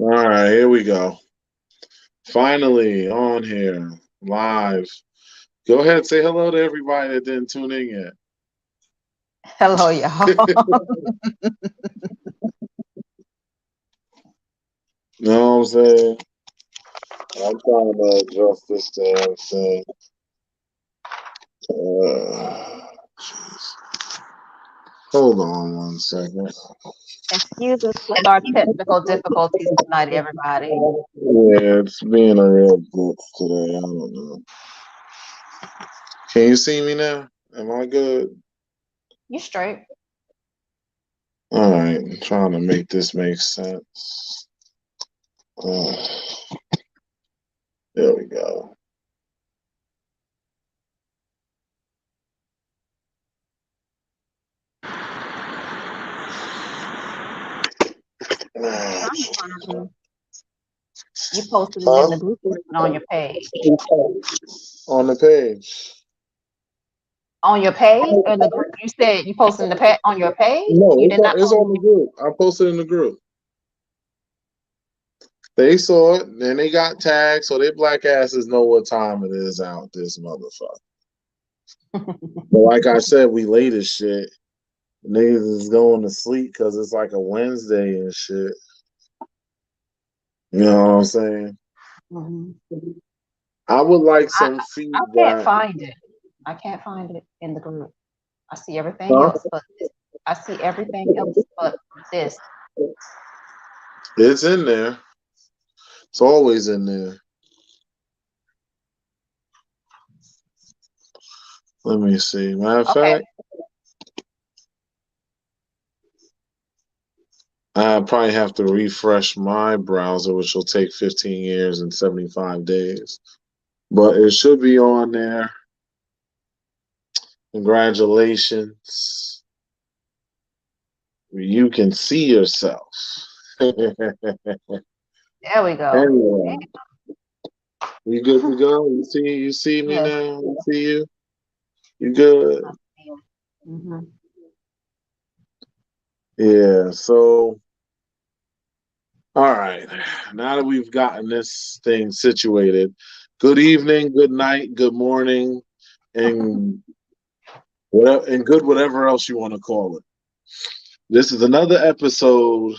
All right, here we go. Finally on here, live. Go ahead, say hello to everybody that didn't tune in Hello, y'all. yet. You know what I'm saying? I'm trying to adjust this damn thing. Jeez. Hold on one second. Excuse us with our technical difficulties tonight, everybody. Yeah, it's being a real bitch today. I don't know. Can you see me now? Am I good? You straight? All right, I'm trying to make this make sense. Uh, there we go. Ah, I'm fine. You posted it in huh? the group or is it on your page? On the page. On your page? In the group? You said you posted in on your page? No, You did not it's post. on the group. I posted in the group. They saw it, and they got tagged, so their black asses know what time it is out this motherfucker. But like I said, we late as shit. Niggas is going to sleep because it's like a Wednesday and shit. You know what I'm saying? Mhm. I would like I some I can't feedback. find it. I can't find it in the group. I see everything Huh? else but this. I see everything else but this. It's in there. It's always in there. Let me see. Matter of Okay. fact, I probably have to refresh my browser, which will take 15 years and 75 days. But it should be on there. Congratulations. You can see yourself. There we go. Anyway, you good to go? You see me Yes. now? You see you? You good? I see 'em. Mhm. Yeah, so all right. Now that we've gotten this thing situated, good evening, good night, good morning, and whatever and good whatever else you want to call it. This is another episode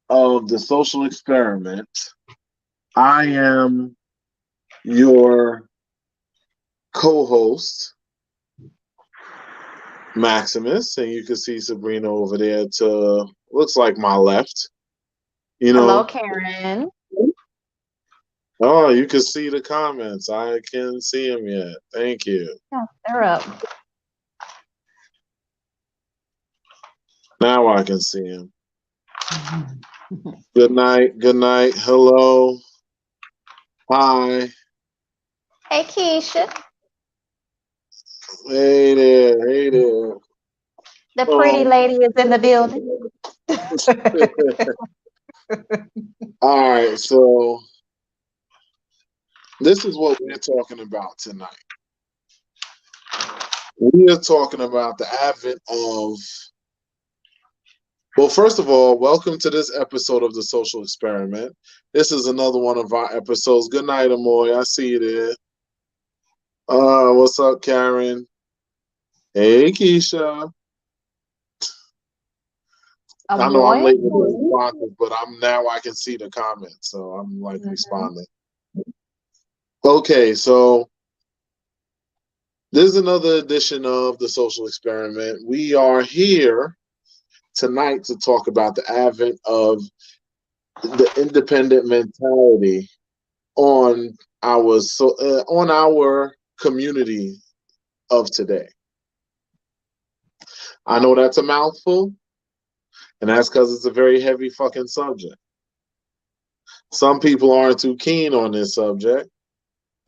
of the social experiment. I am your co-host, Maximus, and you can see Sabrina over there to looks like my left. You Hello, know, Karen. oh, you can see the comments. I can see them yet. Thank you. Yeah, they're up. Now I can see him. Good night. Good night. Hello. Hi. Hey, Keisha, Hey there. Hey there. the pretty Oh. lady is in the building. All right. So this is what we're talking about tonight. We are talking about the advent of. Well, first of all, welcome to this episode of the Social Experiment. This is another one of our episodes. Good night, Amoy. I see you there. What's up, Karen? Hey, Keisha. I know I'm Amoy? late with the responses, but I can see the comments, so I'm like Mhm. responding. Okay, so this is another edition of the Social Experiment. We are here tonight to talk about the advent of the independent mentality on on our community of today. I know that's a mouthful, and that's because it's a very heavy fucking subject. Some people aren't too keen on this subject,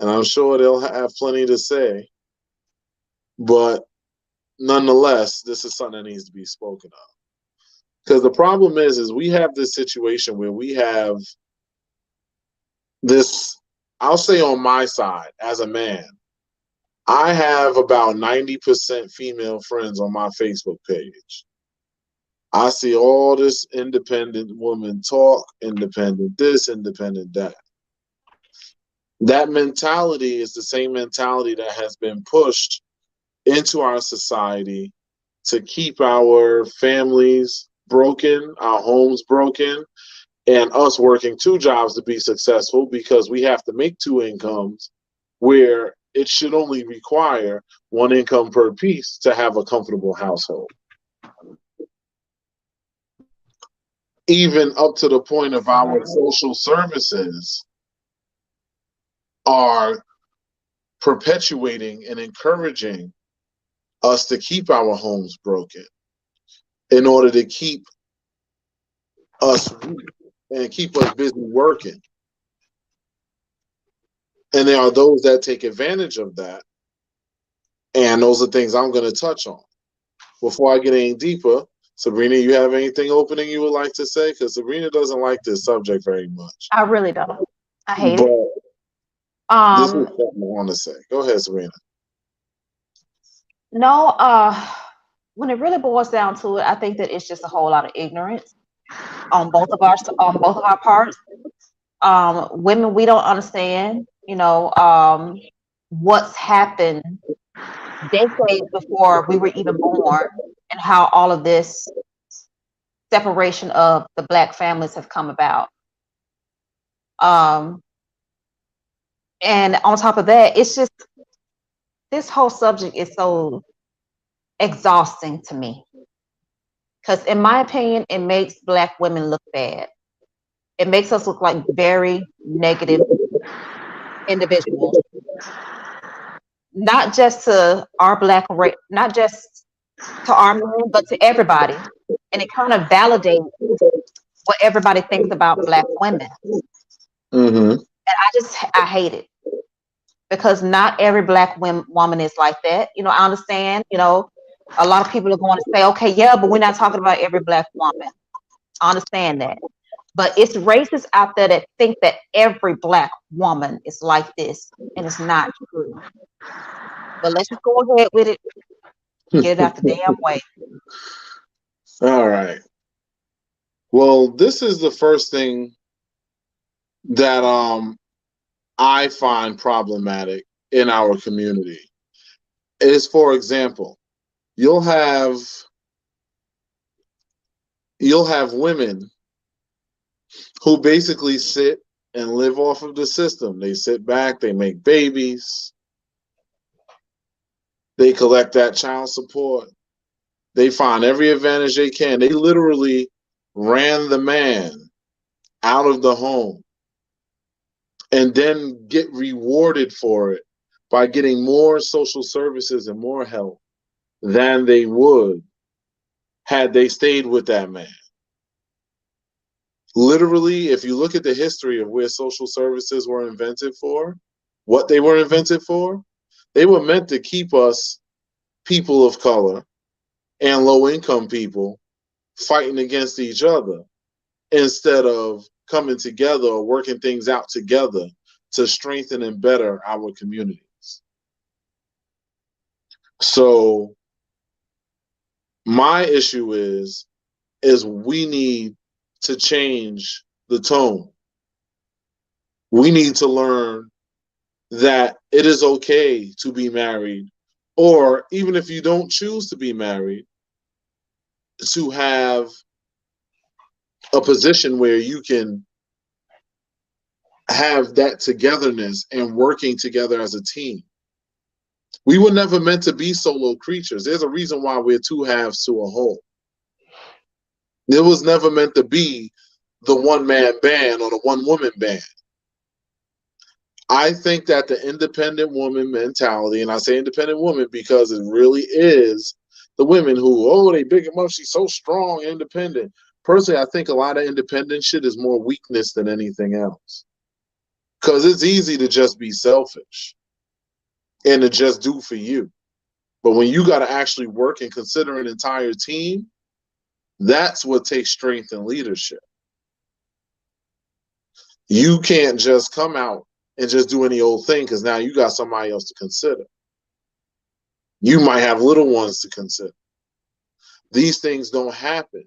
and I'm sure they'll have plenty to say. But nonetheless, this is something that needs to be spoken of. Because the problem is we have this situation where we have this, I'll say on my side, as a man, I have about 90% female friends on my Facebook page. I see all this independent woman talk, independent this, independent that. That mentality is the same mentality that has been pushed into our society to keep our families broken, our homes broken, and us working two jobs to be successful because we have to make two incomes where it should only require one income per piece to have a comfortable household. Even up to the point of our social services are perpetuating and encouraging us to keep our homes broken in order to keep us and keep us busy working. And there are those that take advantage of that. And those are things I'm going to touch on. Before I get any deeper, Sabrina, you have anything opening you would like to say? Because Sabrina doesn't like this subject very much. I really don't. I hate But it. this is Um, something I want to say. Go ahead, Sabrina. no, when it really boils down to it, I think that it's just a whole lot of ignorance on both of our parts. Women, we don't understand, what's happened decades before we were even born, and how all of this separation of the black families have come about. Um, and on top of that, it's just this whole subject is so exhausting to me because, in my opinion, it makes black women look bad. It makes us look like very negative individuals, not just to our not just to our men, but to everybody. And it kind of validates what everybody thinks about black women. Mm-hmm. And I hate it because not every black woman is like that. I understand, a lot of people are going to say, okay, yeah, but we're not talking about every black woman. I understand that. But it's racists out there that think that every black woman is like this, and it's not true. But let's just go ahead with it, get it out the damn way. All right. Well, this is the first thing that I find problematic in our community. Is, for example, you'll have women who basically sit and live off of the system. They sit back, they make babies, they collect that child support, they find every advantage they can. They literally ran the man out of the home and then get rewarded for it by getting more social services and more help than they would had they stayed with that man. Literally, if you look at the history of where social services were invented for, what they were invented for, they were meant to keep us, people of color and low income people, fighting against each other instead of coming together or working things out together to strengthen and better our communities. So my issue is we need to change the tone. We need to learn that it is okay to be married, or even if you don't choose to be married, to have a position where you can have that togetherness and working together as a team. We were never meant to be solo creatures. There's a reason why we're two halves to a whole. It was never meant to be the one-man band or the one-woman band. I think that the independent woman mentality, and I say independent woman because it really is the women who, oh, they big enough, she's so strong, independent. Personally, I think a lot of independent shit is more weakness than anything else. Because it's easy to just be selfish and to just do for you. But when you got to actually work and consider an entire team, that's what takes strength and leadership. You can't just come out and just do any old thing because now you got somebody else to consider. You might have little ones to consider. These things don't happen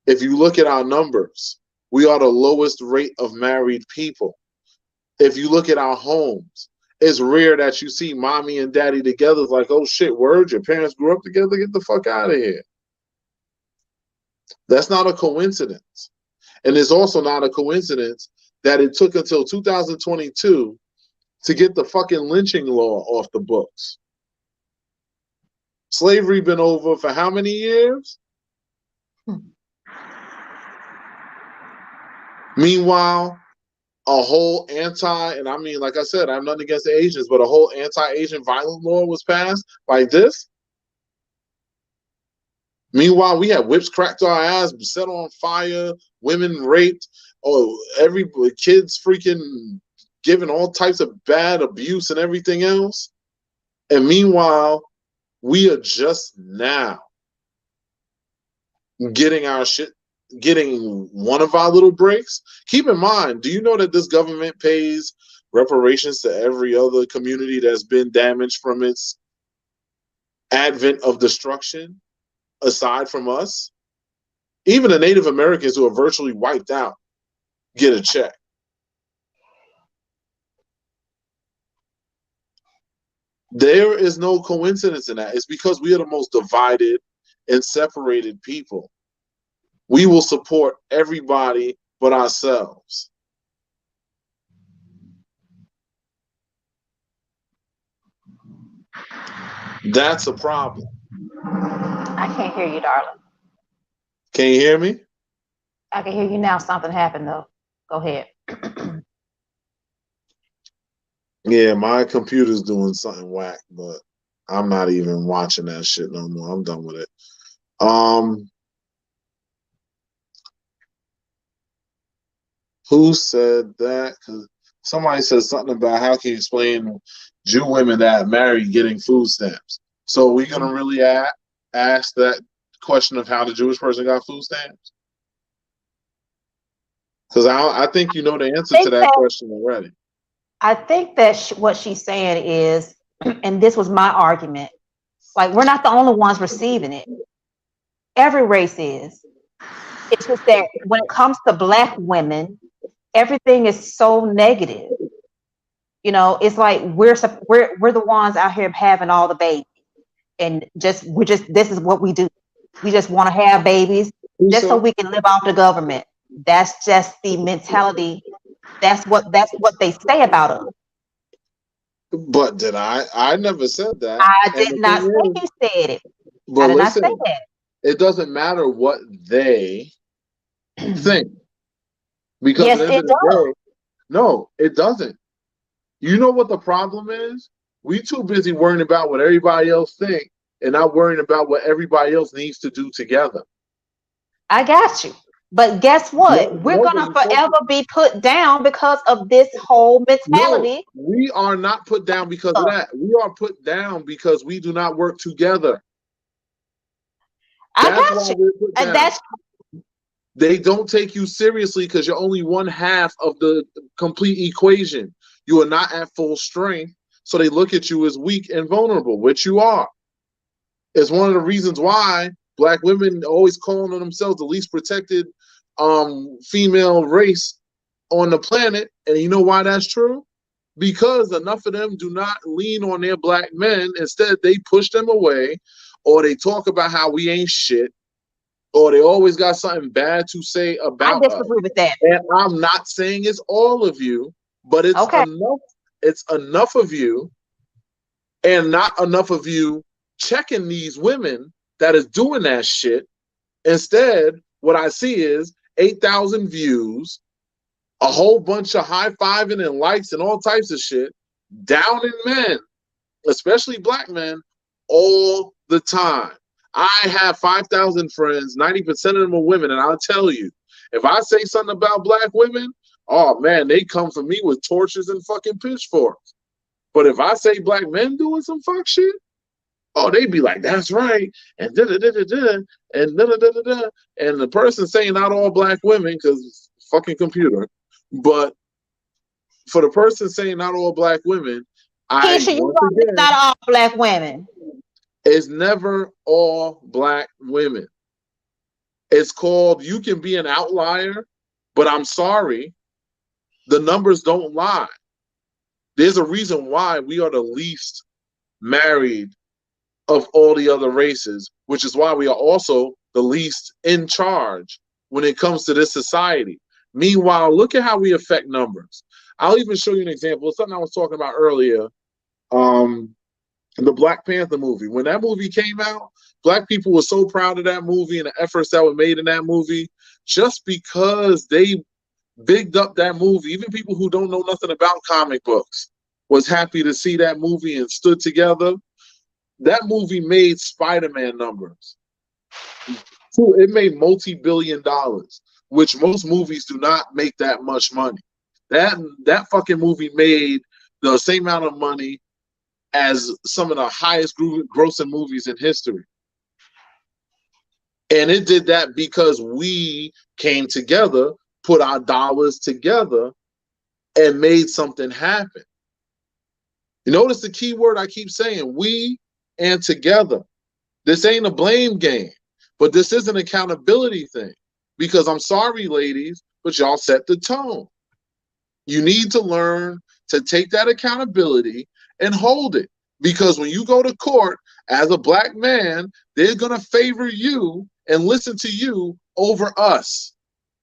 If you look at our numbers, we are the lowest rate of married people. If you look at our homes, it's rare that you see mommy and daddy together. It's like, oh shit, word, your parents grew up together, get the fuck out of here. That's not a coincidence. And it's also not a coincidence that it took until 2022 to get the fucking lynching law off the books. Slavery been over for how many years? Meanwhile, a whole and I mean, like I said, I have nothing against the Asians, but a whole anti-Asian violent law was passed like this. Meanwhile, we had whips cracked to our ass, set on fire, women raped, every kids freaking given all types of bad abuse and everything else. And meanwhile, we are just now getting our shit, getting one of our little breaks. Keep in mind, do you know that this government pays reparations to every other community that's been damaged from its advent of destruction, aside from us? Even the Native Americans who are virtually wiped out get a check. There is no coincidence in that. It's because we are the most divided and separated people. We will support everybody but ourselves. That's a problem. I can't hear you, darling. Can you hear me? I can hear you now. Something happened though. Go ahead. Yeah, my computer's doing something whack, but I'm not even watching that shit no more. I'm done with it. Who said that? Because somebody said something about how can you explain Jew women that married getting food stamps. So we're gonna really ask that question of how the Jewish person got food stamps? Because I think you know the answer to that question already. I think that what she's saying is, and this was my argument, like we're not the only ones receiving it. Every race is. It's just that when it comes to Black women, everything is so negative. You know, it's like we're the ones out here having all the babies, and this is what we do. We just want to have babies just so we can live off the government. That's just the mentality. That's what they say about us. But did I? I never said that. I did not say you said it. But I did listen, not say that. it doesn't matter what they think. Because yes, at the end it of the does. day, no, it doesn't. You know what the problem is? We too busy worrying about what everybody else think and not worrying about what everybody else needs to do together. I got you. But guess what? We're going to forever be put down because of this whole mentality. No, we are not put down because of that. We are put down because we do not work together. I got you. And that's they don't take you seriously because you're only one half of the complete equation. You are not at full strength, so they look at you as weak and vulnerable, which you are. It's one of the reasons why Black women always calling on themselves the least protected female race on the planet. And you know why that's true? Because enough of them do not lean on their Black men. Instead, they push them away, or they talk about how we ain't shit, or they always got something bad to say about us. I disagree with that. And I'm not saying it's all of you, but it's enough. It's enough of you, and not enough of you checking these women that is doing that shit. Instead, what I see is 8,000 views, a whole bunch of high-fiving and likes and all types of shit, downing men, especially Black men, all the time. I have 5,000 friends, 90% of them are women, and I'll tell you, if I say something about Black women, oh man, they come for me with torches and fucking pitchforks. But if I say Black men doing some fuck shit, oh, they'd be like, that's right, and da-da-da-da-da, and da-da-da-da-da. And the person saying not all Black women, because fucking computer, but for the person saying not all Black women, it's not all Black women. It's never all Black women. It's called you can be an outlier, but I'm sorry, the numbers don't lie. There's a reason why we are the least married of all the other races, which is why we are also the least in charge when it comes to this society. Meanwhile, look at how we affect numbers. I'll even show you an example. Something I was talking about earlier. The Black Panther movie. When that movie came out, Black people were so proud of that movie and the efforts that were made in that movie, just because they bigged up that movie. Even people who don't know nothing about comic books was happy to see that movie and stood together. That movie made Spider-Man numbers. So it made multi-billion dollars, which most movies do not make that much money. That fucking movie made the same amount of money as some of the highest grossing movies in history. And it did that because we came together, put our dollars together, and made something happen. You notice the key word I keep saying, we and together. This ain't a blame game, but this is an accountability thing. Because I'm sorry, ladies, but y'all set the tone. You need to learn to take that accountability and hold it. Because when you go to court as a Black man, they're going to favor you and listen to you over us.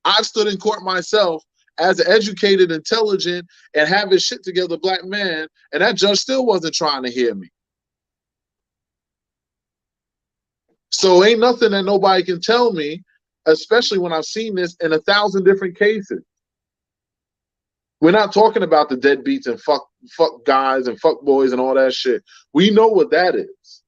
I've stood in court myself as an educated, intelligent, and have his shit together Black man, and that judge still wasn't trying to hear me. So ain't nothing that nobody can tell me, especially when I've seen this in 1,000 different cases. We're not talking about the deadbeats and fuck guys and fuck boys and all that shit. We know what that is.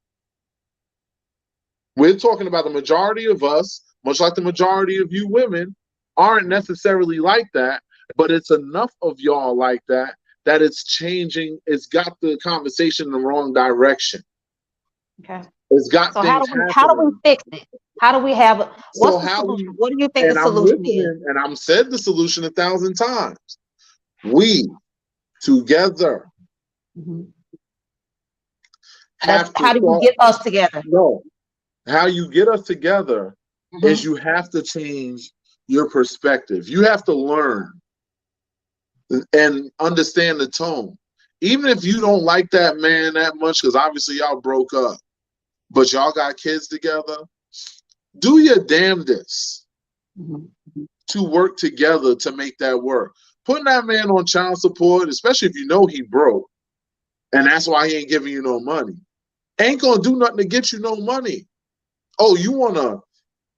We're talking about the majority of us, much like the majority of you women, aren't necessarily like that, but it's enough of y'all like that that it's changing. It's got the conversation in the wrong direction. Okay. It's got So things how do we happening. fix it? How do we have what's So the how solution? we, What do you think and the I'm solution is? listening, and I'm said the solution 1,000 times. We together have to How do you get us together? No, how you get us together is you have to change your perspective. You have to learn and understand the tone. Even if you don't like that man that much, because obviously y'all broke up, but y'all got kids together, do your damnedest to work together to make that work. Putting that man on child support, especially if you know he broke, and that's why he ain't giving you no money, ain't gonna do nothing to get you no money. Oh, you wanna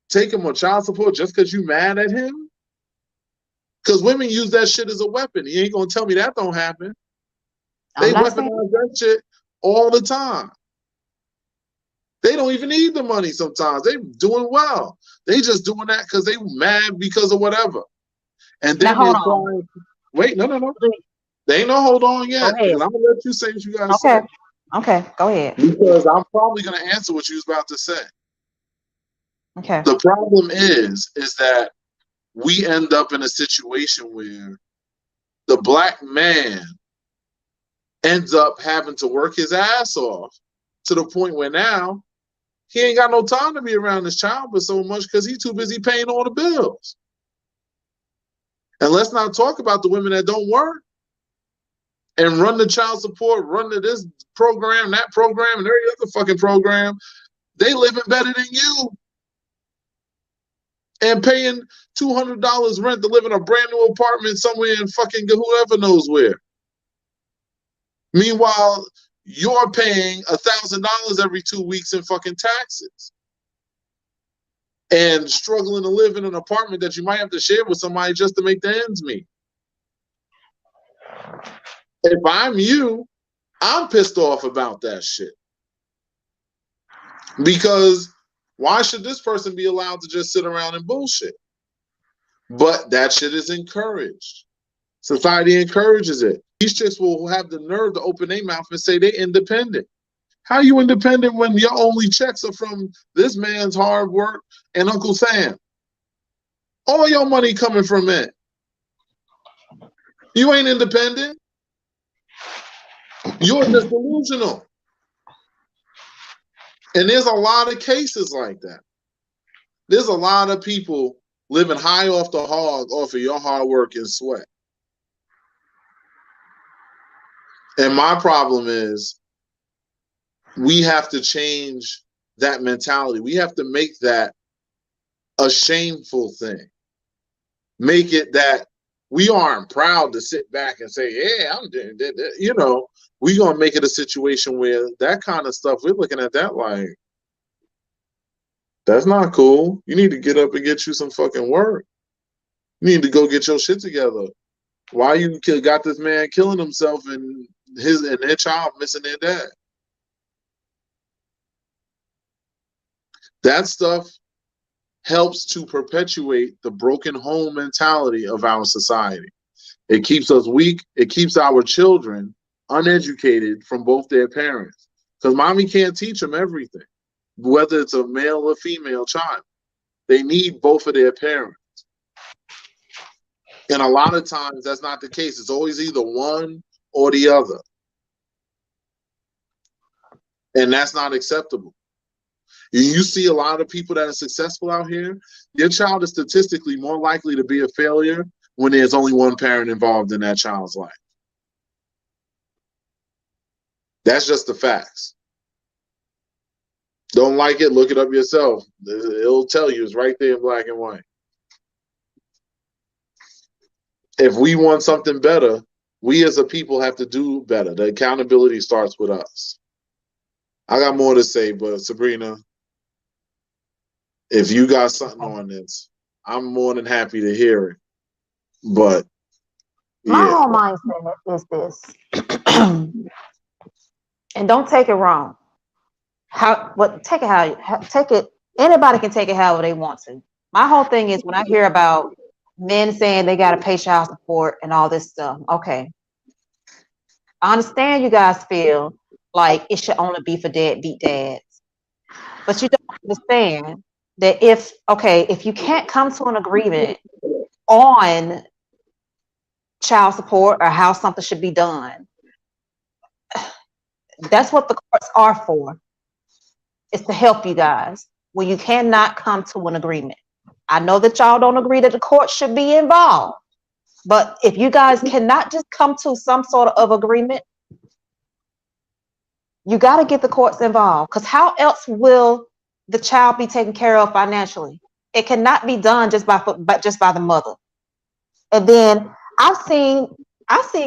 take him on child support just because you mad at him? Because women use that shit as a weapon. You ain't gonna tell me that don't happen. They weaponize that shit all the time. They don't even need the money sometimes. They doing well. They just doing that because they mad because of whatever. And then now, hold on. Wait, no. They ain't no hold on yet. Because I'm gonna let you say what you gotta say. Okay, go ahead. Because I'm probably gonna answer what you was about to say. Okay. The problem is that we end up in a situation where the Black man ends up having to work his ass off to the point where now he ain't got no time to be around his child but so much because he's too busy paying all the bills. And let's not talk about the women that don't work and run the child support, run to this program, that program, and every other fucking program. They living better than you. And paying $200 rent to live in a brand new apartment somewhere in fucking whoever knows where. Meanwhile, you're paying $1,000 every 2 weeks in fucking taxes. And struggling to live in an apartment that you might have to share with somebody just to make the ends meet. If I'm you, I'm pissed off about that shit. Because why should this person be allowed to just sit around and bullshit? But that shit is encouraged. Society encourages it. These chicks will have the nerve to open their mouth and say they're independent. How are you independent when your only checks are from this man's hard work and Uncle Sam? All your money coming from it. You ain't independent. You're just delusional. And there's a lot of cases like that. There's a lot of people living high off the hog off of your hard work and sweat. And my problem is we have to change that mentality. We have to make that a shameful thing. Make it that we aren't proud to sit back and say, yeah, I'm doing that. You know, we're going to make it a situation where that kind of stuff, we're looking at that like, that's not cool. You need to get up and get you some fucking work. You need to go get your shit together. Why you got this man killing himself and their child missing their dad? That stuff helps to perpetuate the broken home mentality of our society. It keeps us weak. It keeps our children uneducated from both their parents. Because mommy can't teach them everything, whether it's a male or female child. They need both of their parents. And a lot of times that's not the case. It's always either one or the other. And that's not acceptable. You see a lot of people that are successful out here, your child is statistically more likely to be a failure when there's only one parent involved in that child's life. That's just the facts. Don't like it, look it up yourself. It'll tell you, it's right there in black and white. If we want something better, we as a people have to do better. The accountability starts with us. I got more to say, but Sabrina, if you got something on this, I'm more than happy to hear it. But my whole mindset is this, and don't take it wrong. Take it. Anybody can take it however they want to. My whole thing is when I hear about men saying they got to pay child support and all this stuff. Okay, I understand you guys feel like it should only be for deadbeat dads, but you don't understand that if you can't come to an agreement on child support or how something should be done, that's what the courts are for. It's to help you guys when you cannot come to an agreement. I know that y'all don't agree that the court should be involved, but if you guys cannot just come to some sort of agreement, you got to get the courts involved, because how else will the child be taken care of financially? It cannot be done just by the mother. And then I've seen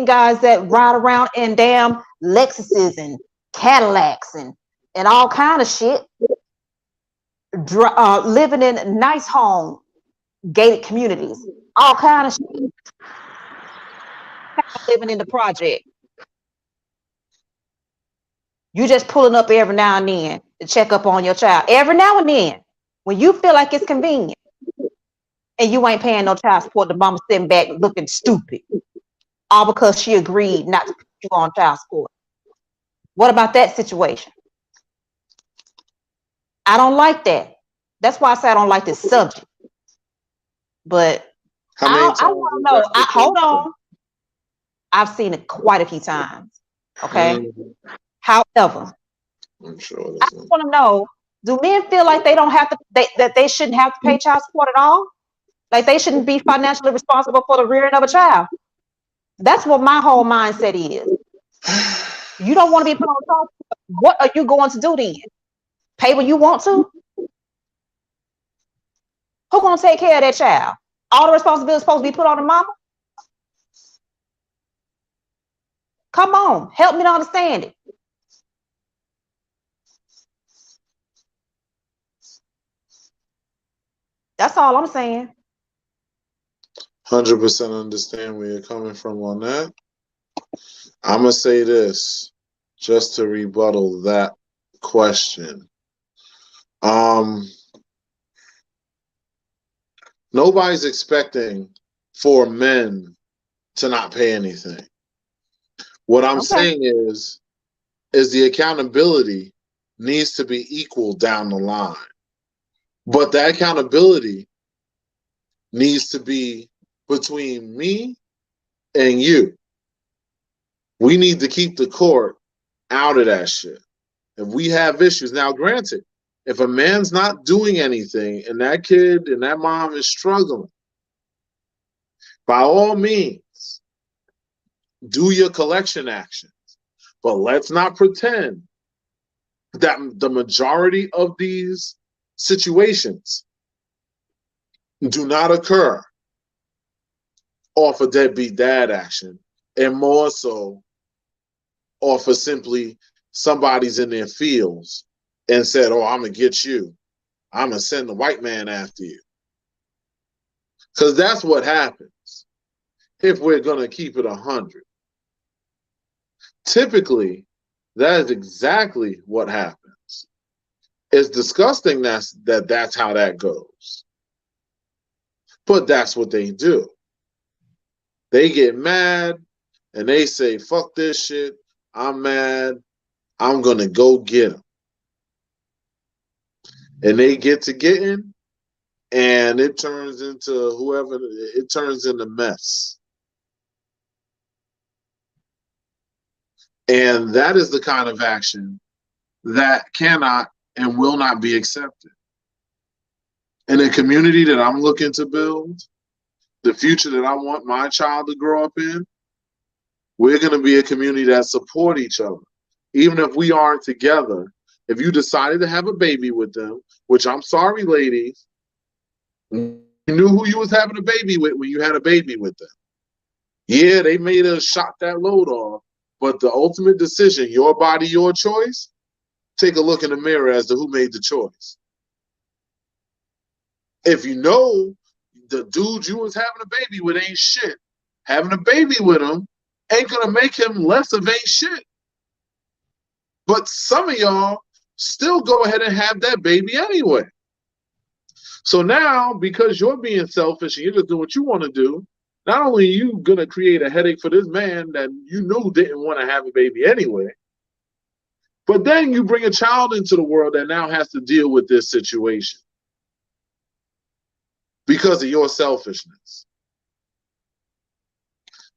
guys that ride around in damn Lexuses and Cadillacs and all kind of shit, living in nice home, gated communities, all kind of shit, living in the project. You just pulling up every now and then to check up on your child. Every now and then, when you feel like it's convenient, and you ain't paying no child support, the mama sitting back looking stupid, all because she agreed not to put you on child support. What about that situation? I don't like that. That's why I say I don't like this subject. But I want to know. Hold on. I've seen it quite a few times. Okay. However, I'm sure I want to know: do men feel like they don't have to? That they shouldn't have to pay child support at all? Like they shouldn't be financially responsible for the rearing of a child? That's what my whole mindset is. You don't want to be put on child support. What are you going to do then? Pay when you want to? Who's going to take care of that child? All the responsibility is supposed to be put on the mama? Come on, help me to understand it. That's all I'm saying. 100% understand where you're coming from on that. I'm going to say this just to rebuttal that question. Nobody's expecting for men to not pay anything. What I'm saying is the accountability needs to be equal down the line. But that accountability needs to be between me and you. We need to keep the court out of that shit. If we have issues, now granted, If a man's not doing anything and that kid and that mom is struggling, by all means, do your collection actions. But let's not pretend that the majority of these situations do not occur off a deadbeat dad action, and more so off of simply somebody's in their fields and said, oh, I'm going to get you. I'm going to send the white man after you. Because that's what happens if we're going to keep it 100. Typically, that is exactly what happens. It's disgusting that's how that goes. But that's what they do. They get mad and they say, fuck this shit. I'm mad. I'm going to go get him. And they get to getting, and it turns into it turns into mess. And that is the kind of action that cannot and will not be accepted. In a community that I'm looking to build, the future that I want my child to grow up in, we're going to be a community that support each other. Even if we aren't together, if you decided to have a baby with them, which I'm sorry, ladies, you knew who you was having a baby with when you had a baby with them. Yeah, they made us shot that load off, but the ultimate decision, your body, your choice, take a look in the mirror as to who made the choice. If you know the dude you was having a baby with ain't shit, having a baby with him ain't gonna make him less of ain't shit. But some of y'all still go ahead and have that baby anyway. So now, because you're being selfish and you're just doing what you want to do, not only are you going to create a headache for this man that you knew didn't want to have a baby anyway, but then you bring a child into the world that now has to deal with this situation because of your selfishness.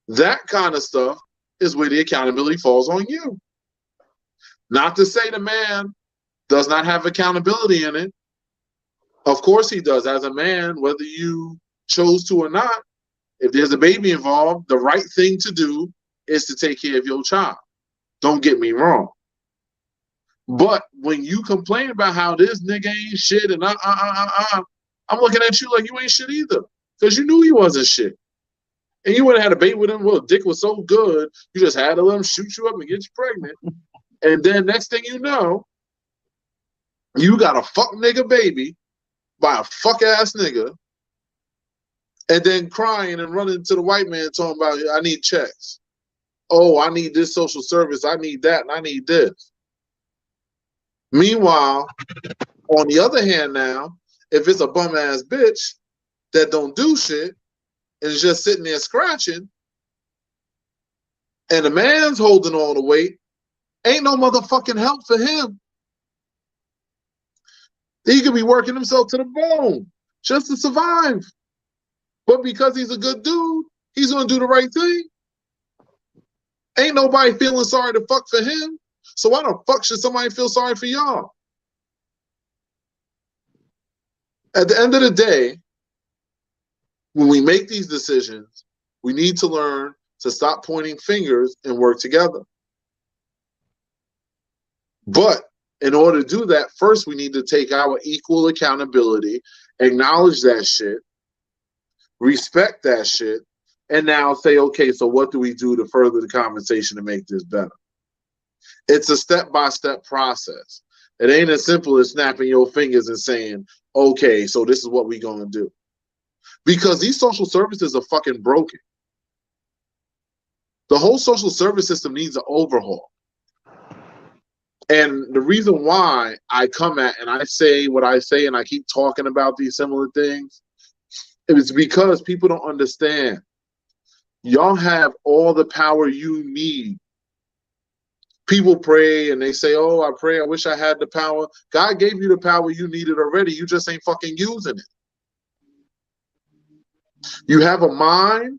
That kind of stuff is where the accountability falls on you. Not to say the man does not have accountability in it. Of course he does. As a man, whether you chose to or not, if there's a baby involved, the right thing to do is to take care of your child. Don't get me wrong. But when you complain about how this nigga ain't shit and I'm looking at you like you ain't shit either. Because you knew he wasn't shit. And you would have had a baby with him. Well, dick was so good, you just had to let him shoot you up and get you pregnant. And then next thing you know, you got a fuck nigga baby by a fuck ass nigga, and then crying and running to the white man talking about, I need checks. Oh, I need this social service. I need that, and I need this. Meanwhile, on the other hand now, if it's a bum ass bitch that don't do shit and is just sitting there scratching, and the man's holding all the weight, ain't no motherfucking help for him. He could be working himself to the bone just to survive. But because he's a good dude, he's going to do the right thing. Ain't nobody feeling sorry to fuck for him. So why the fuck should somebody feel sorry for y'all? At the end of the day, when we make these decisions, we need to learn to stop pointing fingers and work together. But in order to do that, first we need to take our equal accountability, acknowledge that shit, respect that shit, and now say, okay, so what do we do to further the conversation to make this better? It's a step-by-step process. It ain't as simple as snapping your fingers and saying, okay, so this is what we're going to do. Because these social services are fucking broken. The whole social service system needs an overhaul. And the reason why I come at and I say what I say and I keep talking about these similar things is because people don't understand. Y'all have all the power you need. People pray and they say, oh, I pray, I wish I had the power. God gave you the power you needed already. You just ain't fucking using it. You have a mind.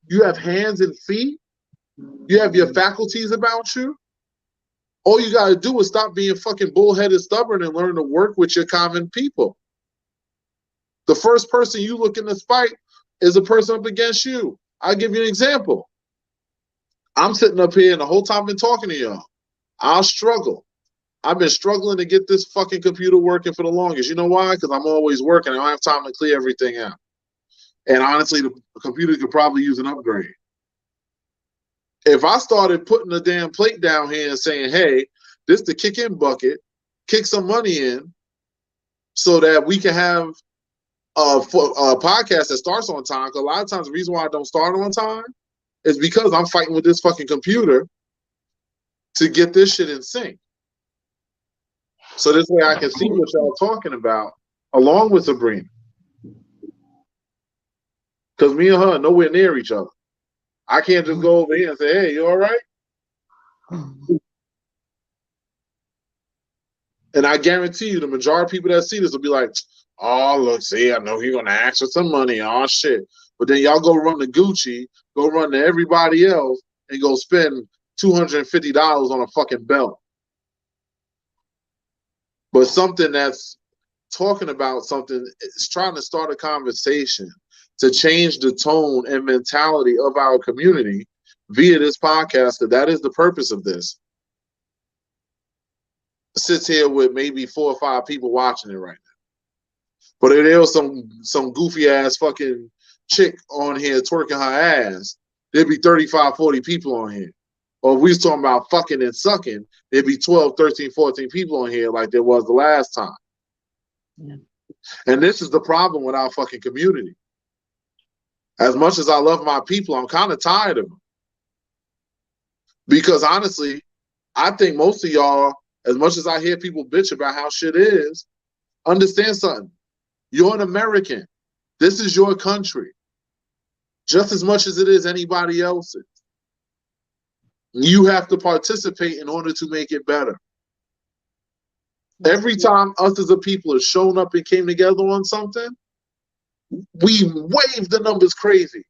You have hands and feet. You have your faculties about you. All you got to do is stop being fucking bullheaded stubborn and learn to work with your common people. The first person you look in this fight is a person up against you. I'll give you an example. I'm sitting up here and the whole time I've been talking to y'all. I'll struggle. I've been struggling to get this fucking computer working for the longest. You know why? Because I'm always working. I don't have time to clear everything out. And honestly, the computer could probably use an upgrade. If I started putting the damn plate down here and saying, hey, this the kick-in bucket, kick some money in so that we can have a podcast that starts on time. Because a lot of times the reason why I don't start on time is because I'm fighting with this fucking computer to get this shit in sync. So this way I can see what y'all talking about along with Sabrina. Because me and her are nowhere near each other. I can't just go over here and say, hey, you all right? And I guarantee you the majority of people that see this will be like, oh, look, see, I know you're going to ask for some money. Oh, shit. But then y'all go run to Gucci, go run to everybody else, and go spend $250 on a fucking belt. But something that's talking about something, it's trying to start a conversation to change the tone and mentality of our community via this podcast, because that is the purpose of this. Sits here with maybe 4 or 5 people watching it right now. But if there was some goofy ass fucking chick on here twerking her ass, there'd be 35, 40 people on here. Or if we was talking about fucking and sucking, there'd be 12, 13, 14 people on here like there was the last time. Yeah. And this is the problem with our fucking community. As much as I love my people, I'm kind of tired of them. Because honestly, I think most of y'all, as much as I hear people bitch about how shit is, understand something. You're an American. This is your country. Just as much as it is anybody else's. You have to participate in order to make it better. Every time us as a people have shown up and came together on something, we waved the numbers crazy.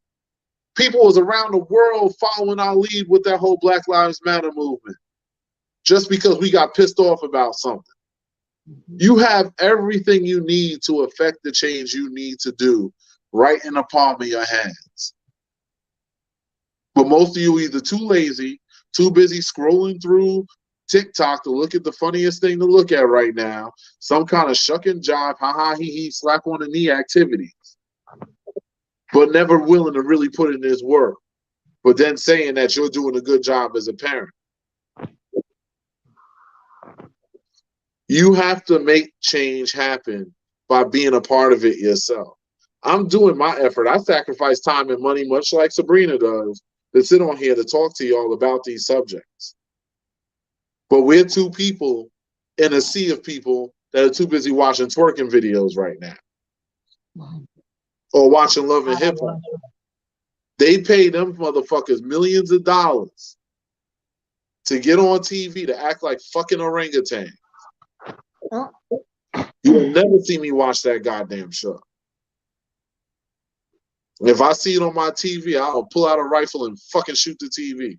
People was around the world following our lead with that whole Black Lives Matter movement. Just because we got pissed off about something. You have everything you need to affect the change you need to do right in the palm of your hands. But most of you are either too lazy, too busy scrolling through TikTok to look at the funniest thing to look at right now, some kind of shuck and jive, ha-ha, he-he, slap on the knee activities, but never willing to really put in this work, but then saying that you're doing a good job as a parent. You have to make change happen by being a part of it yourself. I'm doing my effort. I sacrifice time and money, much like Sabrina does, to sit on here to talk to y'all about these subjects. But we're 2 people in a sea of people that are too busy watching twerking videos right now. Or watching Love and Hip Hop. They pay them motherfuckers millions of dollars to get on TV to act like fucking orangutans. You'll never see me watch that goddamn show. If I see it on my TV, I'll pull out a rifle and fucking shoot the TV.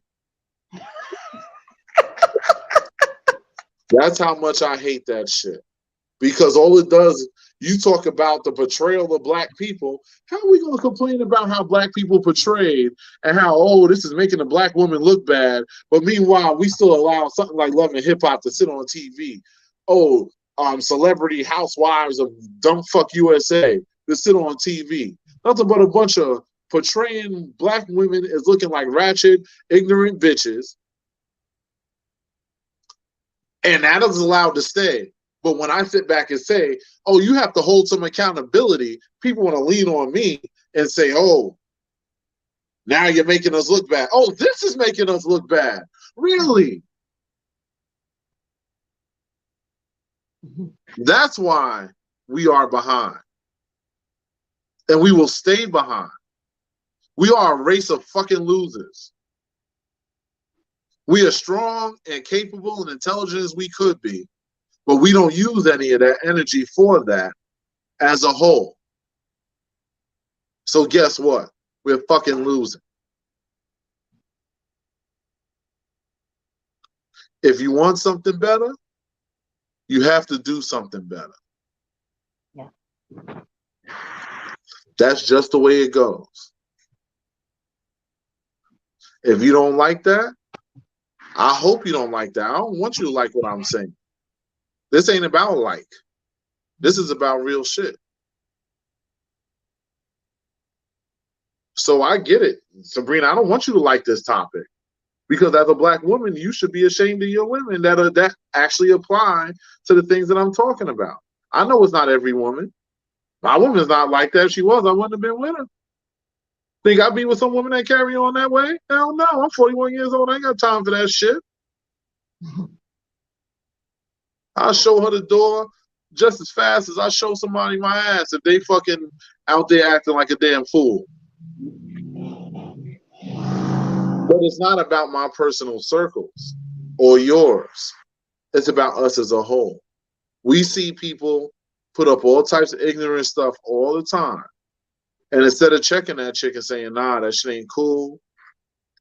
That's how much I hate that shit. Because all it does, you talk about the portrayal of black people. How are we going to complain about how black people portrayed and how, oh, this is making a black woman look bad, but meanwhile, we still allow something like Love and Hip Hop to sit on TV. Oh, celebrity housewives of Dumb Fuck USA to sit on TV. Nothing but a bunch of portraying black women as looking like ratchet, ignorant bitches. And that is allowed to stay. But when I sit back and say, oh, you have to hold some accountability, people want to lean on me and say, oh, now you're making us look bad. Oh, this is making us look bad. Really? That's why we are behind. And we will stay behind. We are a race of fucking losers. We are strong and capable and intelligent as we could be, but we don't use any of that energy for that as a whole. So guess what? We're fucking losing. If you want something better, you have to do something better. Yeah. That's just the way it goes. If you don't like that, I hope you don't like that. I don't want you to like what I'm saying. This ain't about like. This is about real shit. So I get it, Sabrina. I don't want you to like this topic because as a black woman, you should be ashamed of your women that actually apply to the things that I'm talking about. I know it's not every woman. My woman's not like that. If she was, I wouldn't have been with her. Think I'd be with some woman that carry on that way? Hell no. I'm 41 years old. I ain't got time for that shit. I'll show her the door just as fast as I show somebody my ass if they fucking out there acting like a damn fool. But it's not about my personal circles or yours. It's about us as a whole. We see people put up all types of ignorant stuff all the time. And instead of checking that chick and saying, nah, that shit ain't cool,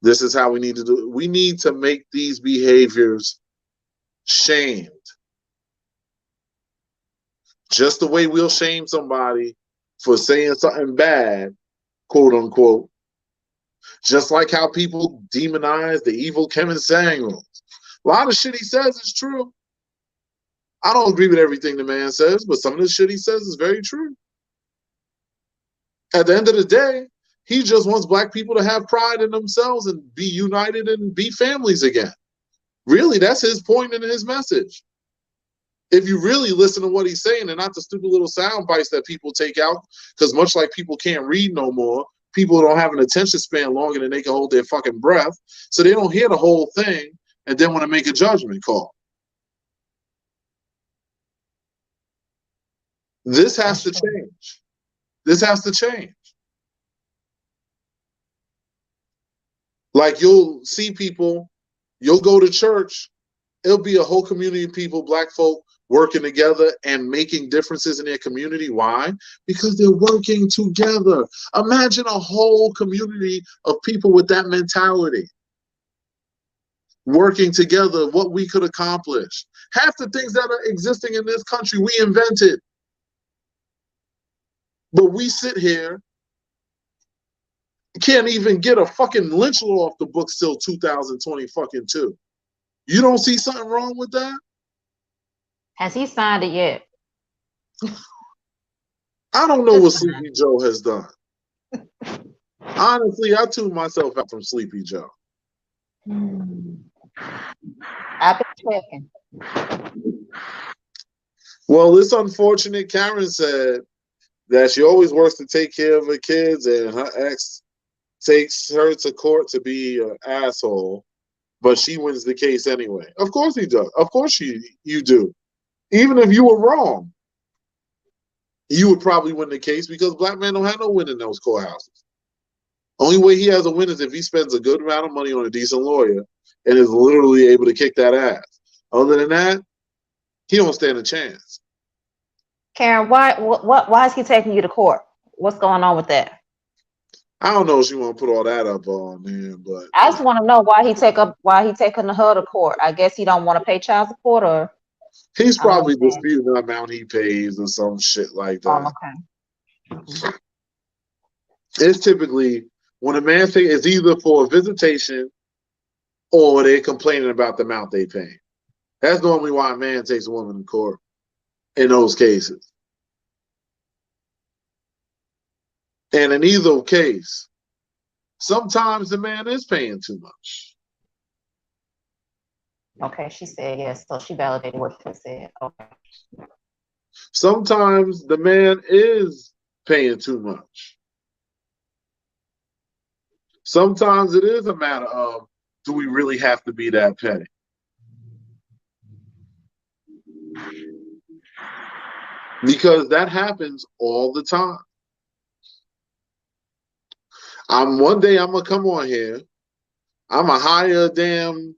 this is how we need to do it. We need to make these behaviors shamed. Just the way we'll shame somebody for saying something bad, quote unquote. Just like how people demonize the evil Kevin Samuels. A lot of shit he says is true. I don't agree with everything the man says, but some of the shit he says is very true. At the end of the day, he just wants black people to have pride in themselves and be united and be families again. Really, that's his point in his message. If you really listen to what he's saying and not the stupid little sound bites that people take out, because much like people can't read no more, people don't have an attention span longer than they can hold their fucking breath, so they don't hear the whole thing and then want to make a judgment call. This has to change. This has to change. Like you'll see people, you'll go to church, it'll be a whole community of people, black folk, working together and making differences in their community. Why? Because they're working together. Imagine a whole community of people with that mentality. Working together, what we could accomplish. Half the things that are existing in this country, we invented. But we sit here, can't even get a fucking lynch law off the books till 2020 fucking 2. You don't see something wrong with that? Has he signed it yet? I don't know what Sleepy Joe has done. Honestly, I tuned myself out from Sleepy Joe. I've been checking. Well, it's unfortunate. Karen said that she always works to take care of her kids, and her ex takes her to court to be an asshole, but she wins the case anyway. Of course he does. Of course you do. Even if you were wrong, you would probably win the case because black men don't have no win in those courthouses. Only way he has a win is if he spends a good amount of money on a decent lawyer and is literally able to kick that ass. Other than that, he don't stand a chance. Karen, why is he taking you to court? What's going on with that? I don't know if she want to put all that up on him, but I just want to know why he taking her to court. I guess he don't want to pay child support, or he's probably disputing the amount he pays or some shit like that. Oh, okay. Mm-hmm. It's typically when a man it's either for a visitation or they're complaining about the amount they pay. That's normally why a man takes a woman to court in those cases. And in either case, sometimes the man is paying too much. Okay, she said yes, so she validated what she said. Okay. Sometimes the man is paying too much. Sometimes it is a matter of, do we really have to be that petty? Because that happens all the time. One day I'm gonna come on here. I'm gonna hire a damn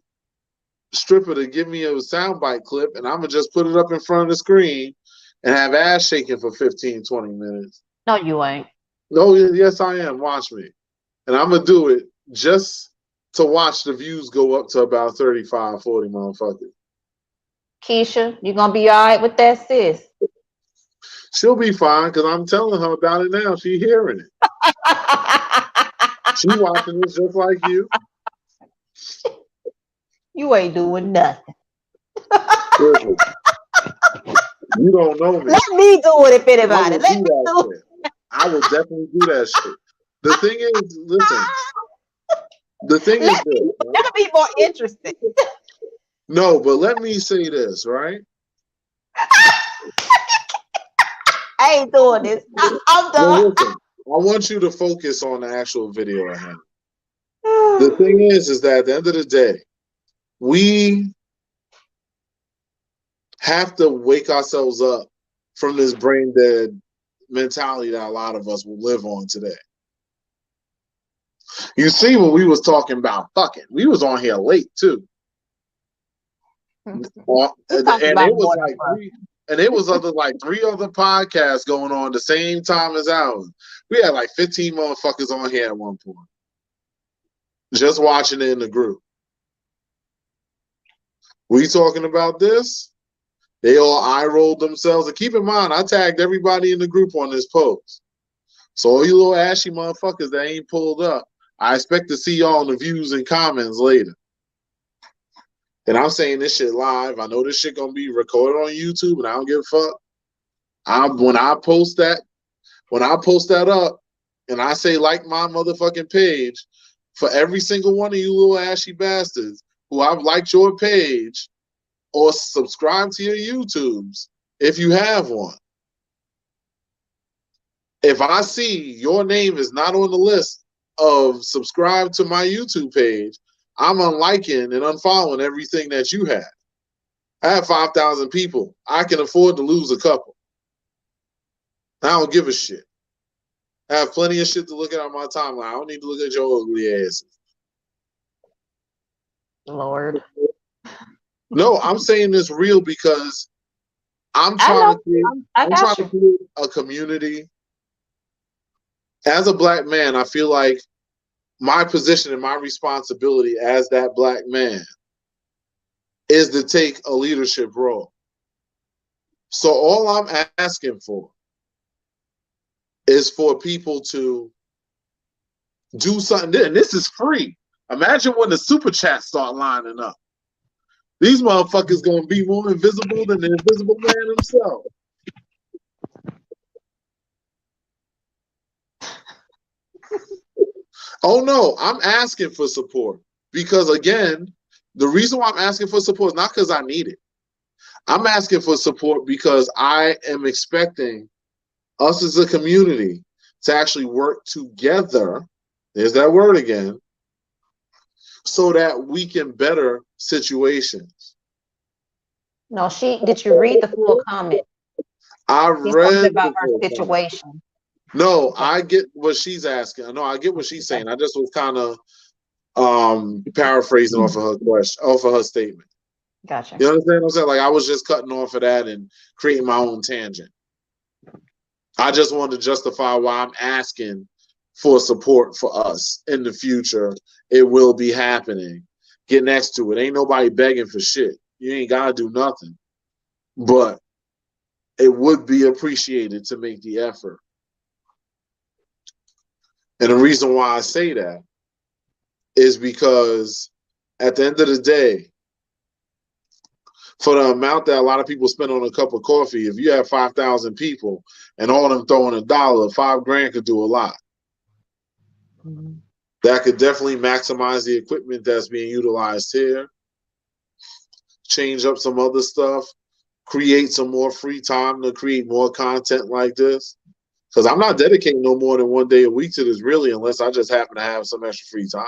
stripper to give me a soundbite clip, and I'm gonna just put it up in front of the screen and have ass shaking for 15, 20 minutes. No, you ain't. No, yes, I am. Watch me. And I'm gonna do it just to watch the views go up to about 35, 40 motherfuckers. Keisha, you gonna be all right with that, sis? She'll be fine because I'm telling her about it now. She hearing it. She watching this just like you. You ain't doing nothing. Listen, you don't know me. Let me do it if I anybody. will Let do me that do it. shit. I will definitely do that shit. The thing is, listen. The thing is Let this. me. Right? That'll be more interesting. No, but let me say this, right? I ain't doing this. I'm Well, done. listen. I want you to focus on the actual video at hand. The thing is that at the end of the day, we have to wake ourselves up from this brain dead mentality that a lot of us will live on today. You see, when we was talking about fucking, we was on here late too. And it was like three other podcasts going on the same time as ours. We had like 15 motherfuckers on here at one point. Just watching it in the group. We talking about this? They all eye rolled themselves. And keep in mind, I tagged everybody in the group on this post. So all you little ashy motherfuckers that ain't pulled up, I expect to see y'all in the views and comments later. And I'm saying this shit live. I know this shit gonna be recorded on YouTube, and I don't give a fuck. When I post that up, and I say like my motherfucking page, for every single one of you little ashy bastards who I've liked your page or subscribe to your YouTubes, if you have one. If I see your name is not on the list of subscribe to my YouTube page, I'm unliking and unfollowing everything that you have. I have 5,000 people. I can afford to lose a couple. I don't give a shit. I have plenty of shit to look at on my timeline. I don't need to look at your ugly asses. Lord. No, I'm saying this real because I'm I trying know. to create, I I'm trying got to you. create a community. As a black man, I feel like my position and my responsibility as that black man is to take a leadership role. So all I'm asking for is for people to do something, and this is free. Imagine when the super chats start lining up. These motherfuckers gonna be more invisible than the invisible man himself. Oh no, I'm asking for support because again, the reason why I'm asking for support is not because I need it. I'm asking for support because I am expecting us as a community to actually work together. There's that word again. So that we can better situations. No, did you read the full comment? I She's talking read about the her full comment. situation. No, Okay. I get what she's asking. No, I get what she's saying. I just was kind of paraphrasing off of her question, off of her statement. Gotcha. You understand what I'm saying? Like I was just cutting off of that and creating my own tangent. I just wanted to justify why I'm asking for support for us in the future. It will be happening. Get next to it. Ain't nobody begging for shit. You ain't gotta do nothing. But it would be appreciated to make the effort. And the reason why I say that is because at the end of the day, for the amount that a lot of people spend on a cup of coffee, if you have 5,000 people and all of them throwing $1, $5,000 could do a lot. Mm-hmm. That could definitely maximize the equipment that's being utilized here, change up some other stuff, create some more free time to create more content like this. Because I'm not dedicating no more than 1 day a week to this really, unless I just happen to have some extra free time.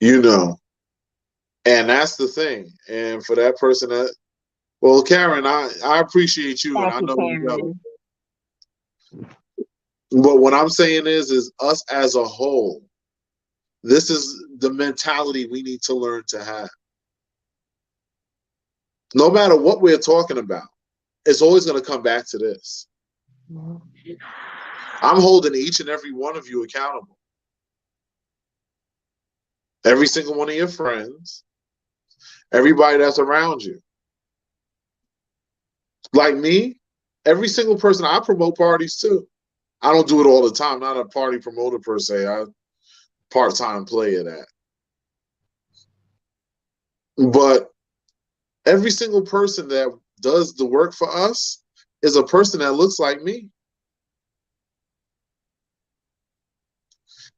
You know. And that's the thing. And for that person that, well, Karen, I appreciate you, and I know you know. But what I'm saying is us as a whole, this is the mentality we need to learn to have. No matter what we're talking about, it's always going to come back to this. I'm holding each and every one of you accountable. every single one of your friends, everybody that's around you. Like me, every single person, I promote parties too. I don't do it all the time. I'm not a party promoter per se. I part-time play at that. But every single person that does the work for us is a person that looks like me.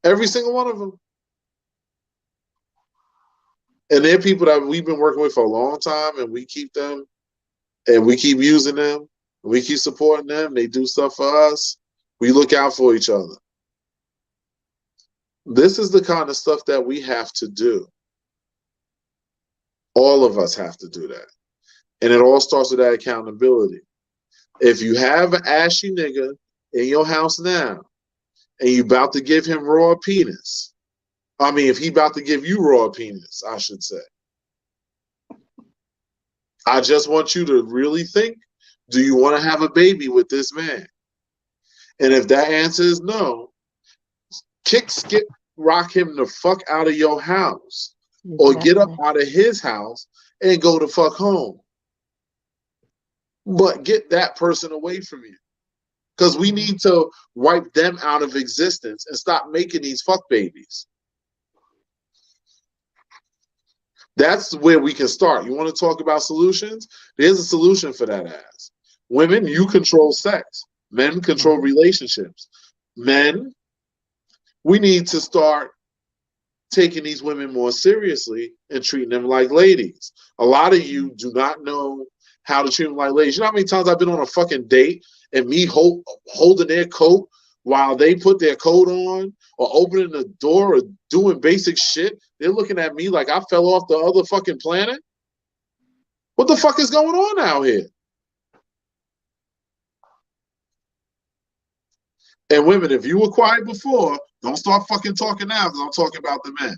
Every single one of them. And they're people that we've been working with for a long time, and we keep them, and we keep using them, and we keep supporting them. They do stuff for us. We look out for each other. This is the kind of stuff that we have to do. All of us have to do that. And it all starts with that accountability. If you have an ashy nigga in your house now, and you about to give him raw penis, I mean, if he about to give you raw penis, I should say, I just want you to really think, do you want to have a baby with this man? And if that answer is no, kick, skip, rock him the fuck out of your house. Or get up out of his house and go the fuck home. But get that person away from you. Because we need to wipe them out of existence and stop making these fuck babies. That's where we can start. You want to talk about solutions? There's a solution for that ass. Women, you control sex. Men control relationships. Men, we need to start taking these women more seriously and treating them like ladies. A lot of you do not know how to treat them like ladies. You know how many times I've been on a fucking date and me holding their coat while they put their coat on, or opening the door, or doing basic shit? They're looking at me like I fell off the other fucking planet. What the fuck is going on out here? And women, if you were quiet before, don't start fucking talking now, because I'm talking about the men.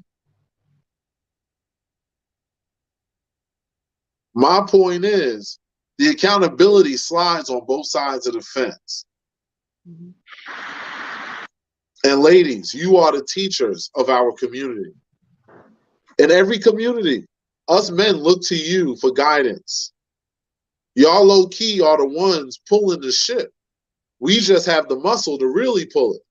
My point is, the accountability slides on both sides of the fence. Mm-hmm. And ladies, you are the teachers of our community. In every community, us men look to you for guidance. Y'all low key are the ones pulling the ship. We just have the muscle to really pull it.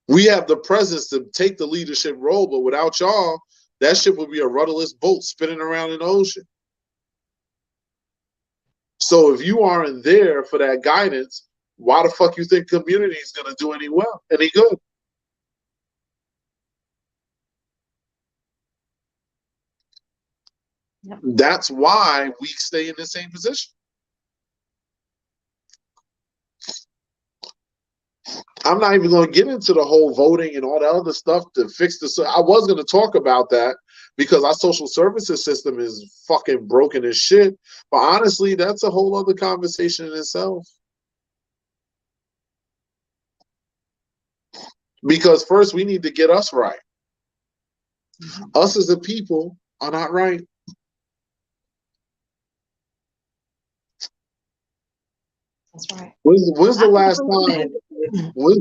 We have the presence to take the leadership role, but without y'all, that ship would be a rudderless boat spinning around in the ocean. So if you aren't there for that guidance, why the fuck you think community is going to do any good? Yep. That's why we stay in the same position. I'm not even going to get into the whole voting and all that other stuff to fix this. I was going to talk about that because our social services system is fucking broken as shit. But honestly, that's a whole other conversation in itself. Because first we need to get us right. Us as a people are not right. That's right. When's the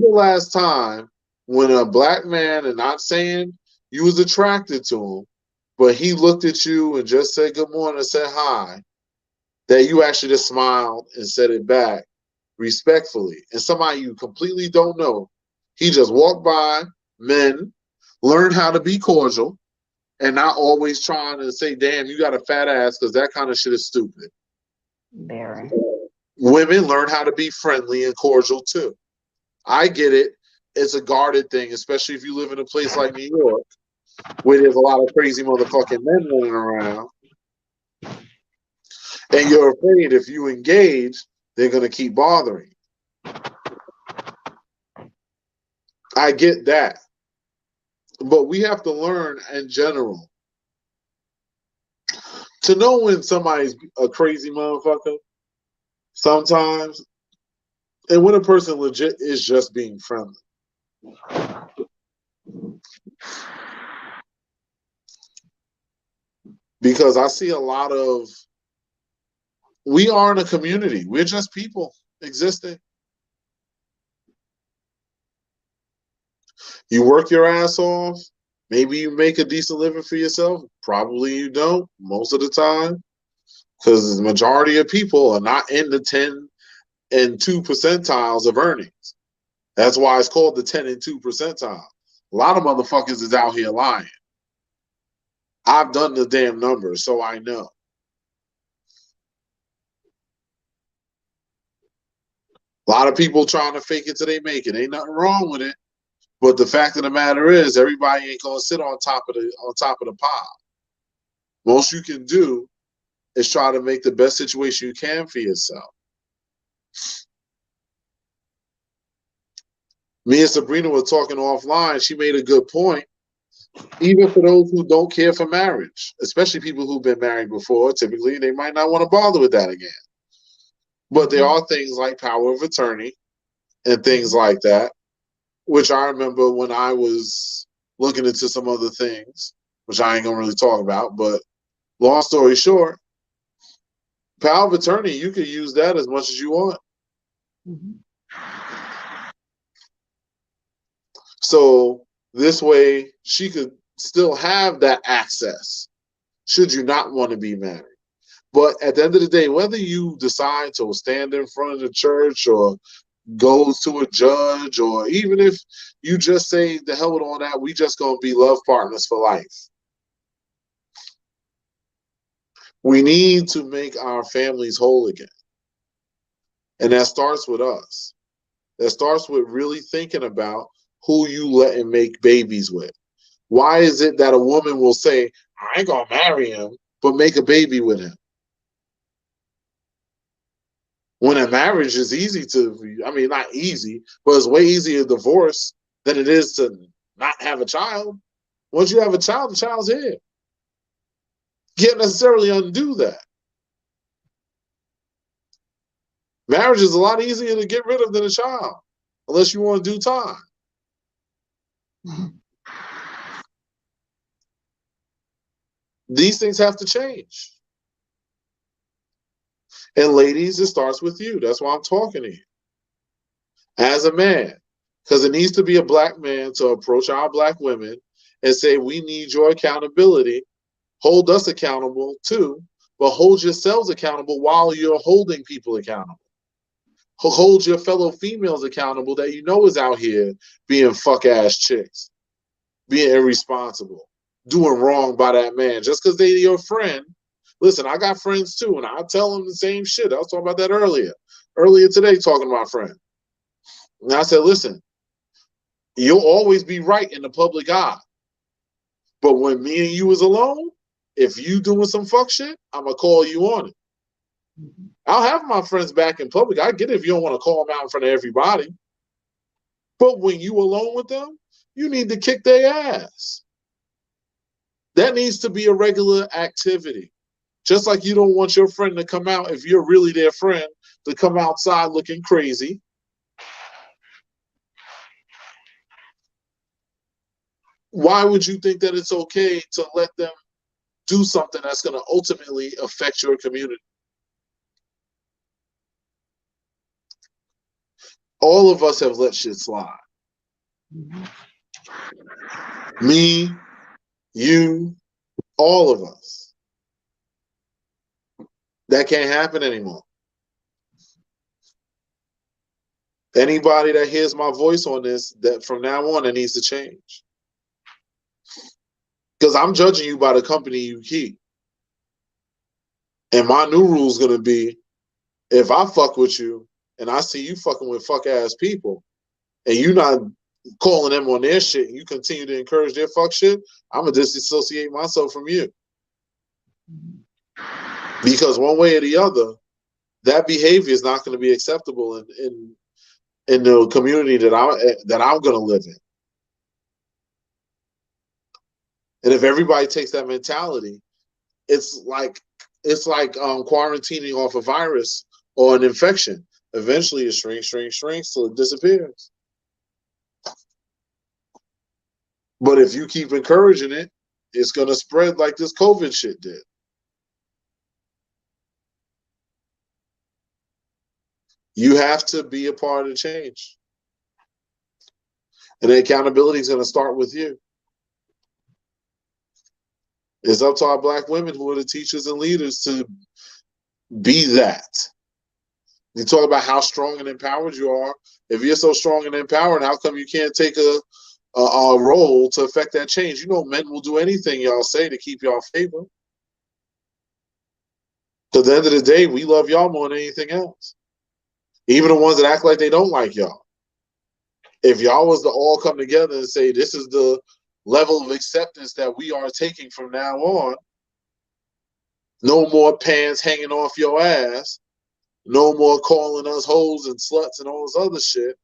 last time when a black man, and not saying you was attracted to him, but he looked at you and just said good morning and said hi, that you actually just smiled and said it back respectfully? And somebody you completely don't know, he just walked by. Men, learn how to be cordial and not always trying to say, damn, you got a fat ass, because that kind of shit is stupid. Very. Women, learn how to be friendly and cordial too. I get it. It's a guarded thing, especially if you live in a place like New York, where there's a lot of crazy motherfucking men running around. And you're afraid if you engage, they're going to keep bothering you. I get that. But we have to learn in general to know when somebody's a crazy motherfucker sometimes, and when a person legit is just being friendly. Because I see a lot of, we aren't a community. We're just people existing. You work your ass off, Maybe you make a decent living for yourself. Probably you don't most of the time, because the majority of people are not in the 10 and 2 percentiles of earnings. That's why it's called the 10 and 2 percentile. A lot of motherfuckers is out here lying. I've done the damn numbers, so I know. A lot of people trying to fake it till they make it. Ain't nothing wrong with it. But the fact of the matter is, everybody ain't gonna sit on top of the pile. Most you can do is try to make the best situation you can for yourself. Me and Sabrina were talking offline. She made a good point. Even for those who don't care for marriage, especially people who've been married before, typically they might not want to bother with that again. But there are things like power of attorney and things like that, which I remember when I was looking into some other things, which I ain't gonna really talk about. But long story short, power of attorney, you can use that as much as you want. So this way she could still have that access should you not want to be married. But at the end of the day, whether you decide to stand in front of the church or go to a judge, or even if you just say the hell with all that, we just gonna be love partners for life. We need to make our families whole again. And that starts with us. That starts with really thinking about who you let and make babies with. Why is it that a woman will say, I ain't gonna marry him, but make a baby with him? When a marriage is easy to, I mean, not easy, but it's way easier to divorce than it is to not have a child. Once you have a child, the child's here. You can't necessarily undo that. Marriage is a lot easier to get rid of than a child, unless you want to do time. These things have to change. And ladies, it starts with you. That's why I'm talking to you. As a man, because it needs to be a black man to approach our black women and say, we need your accountability. Hold us accountable too, but hold yourselves accountable while you're holding people accountable. Hold your fellow females accountable that you know is out here being fuck ass chicks, being irresponsible, doing wrong by that man just because they're your friend. Listen, I got friends too, and I tell them the same shit. I was talking about that earlier today, talking to my friend. And I said, listen, you'll always be right in the public eye. But when me and you is alone, if you doing some fuck shit, I'm going to call you on it. I'll have my friends back in public. I get it if you don't want to call them out in front of everybody. But when you alone with them, you need to kick their ass. That needs to be a regular activity. Just like you don't want your friend to come out, if you're really their friend, to come outside looking crazy. Why would you think that it's okay to let them do something that's going to ultimately affect your community? All of us have let shit slide. Me, you, all of us. That can't happen anymore. Anybody that hears my voice on this, that from now on, it needs to change. Because I'm judging you by the company you keep. And my new rule is going to be, if I fuck with you and I see you fucking with fuck ass people and you not calling them on their shit and you continue to encourage their fuck shit, I'm going to disassociate myself from you. Because one way or the other, that behavior is not going to be acceptable in the community that I'm going to live in. And if everybody takes that mentality, it's like quarantining off a virus or an infection. Eventually, it shrinks till it disappears. But if you keep encouraging it, it's going to spread like this COVID shit did. You have to be a part of the change. And the accountability is going to start with you. It's up to our black women who are the teachers and leaders to be that. You talk about how strong and empowered you are. If you're so strong and empowered, how come you can't take a role to affect that change? You know, men will do anything y'all say to keep y'all favor. At the end of the day, we love y'all more than anything else. Even the ones that act like they don't like y'all. If y'all was to all come together and say, this is the level of acceptance that we are taking from now on, no more pants hanging off your ass, no more calling us hoes and sluts and all this other shit,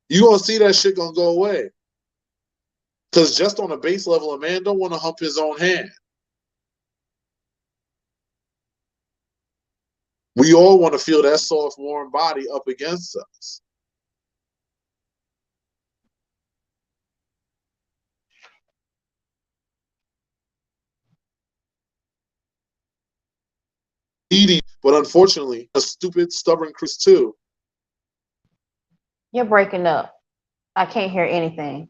you gonna see that shit gonna go away. Because just on a base level, a man don't want to hump his own hand. We all want to feel that soft, warm body up against us. But unfortunately, a stupid, stubborn Chris too. You're breaking up. I can't hear anything.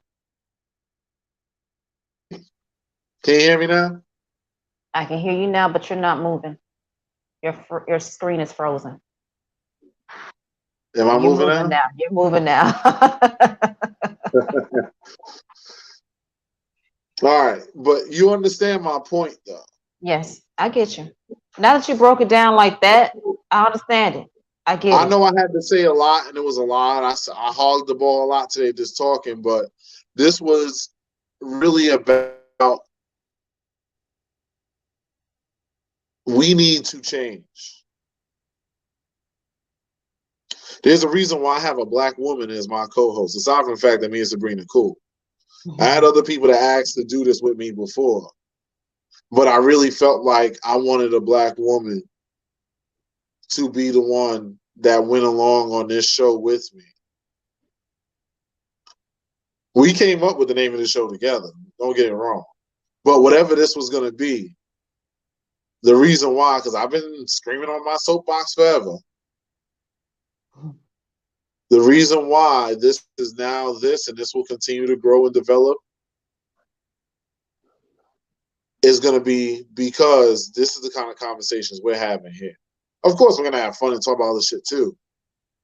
Can you hear me now? I can hear you now, but you're not moving. Your screen is frozen. Am I moving now? You're moving now. All right, but you understand my point, though. Yes, I get you. Now that you broke it down like that, I understand it. I get it. I know I had to say a lot, and it was a lot. I hogged the ball a lot today just talking, but this was really about we need to change. There's a reason why I have a black woman as my co-host. Aside from the fact that me and Sabrina cool. I had other people that asked to do this with me before, but I really felt like I wanted a black woman to be the one that went along on this show with me. We came up with the name of the show together. Don't get it wrong. But whatever this was going to be, the reason why, because I've been screaming on my soapbox forever. The reason why this is now this, and this will continue to grow and develop, is going to be because this is the kind of conversations we're having here. Of course, we're going to have fun and talk about other shit too.